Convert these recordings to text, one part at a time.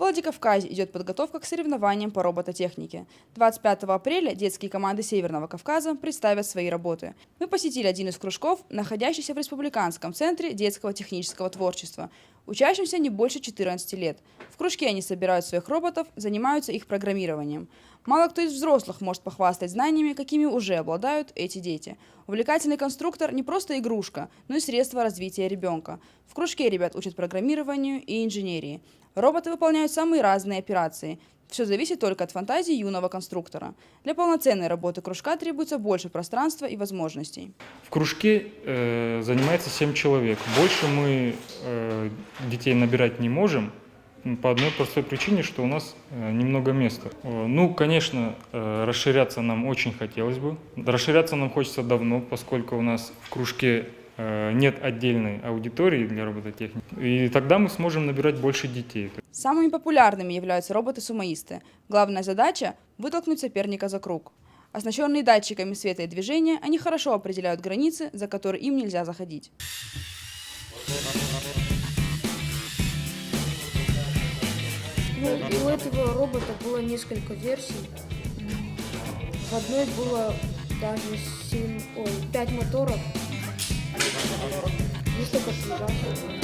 Владикавказе идет подготовка к соревнованиям по робототехнике. 25 апреля детские команды Северного Кавказа представят свои работы. Мы посетили один из кружков, находящийся в Республиканском центре детского технического творчества. Учащимся не больше 14 лет. В кружке они собирают своих роботов, занимаются их программированием. Мало кто из взрослых может похвастать знаниями, какими уже обладают эти дети. Увлекательный конструктор не просто игрушка, но и средство развития ребенка. В кружке ребят учат программированию и инженерии. Роботы выполняют самые разные операции. Все зависит только от фантазии юного конструктора. Для полноценной работы кружка требуется больше пространства и возможностей. В кружке занимается 7 человек. Больше мы детей набирать не можем по одной простой причине, что у нас немного места. Ну, конечно, расширяться нам очень хотелось бы. Расширяться нам хочется давно, поскольку у нас в кружке нет отдельной аудитории для робототехники, и тогда мы сможем набирать больше детей. Самыми популярными являются роботы-сумоисты. Главная задача – вытолкнуть соперника за круг. Оснащенные датчиками света и движения, они хорошо определяют границы, за которые им нельзя заходить. У этого робота было несколько версий. В одной было даже 5 моторов. Есть только двигатель.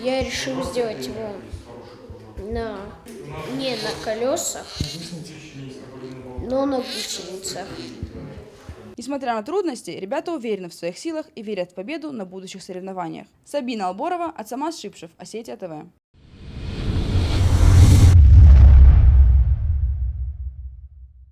Я решил сделать его не на колесах, но на гусеницах. Несмотря на трудности, ребята уверены в своих силах и верят в победу на будущих соревнованиях. Сабина Алборова, Ацамаз Шипшев, Осетия ТВ.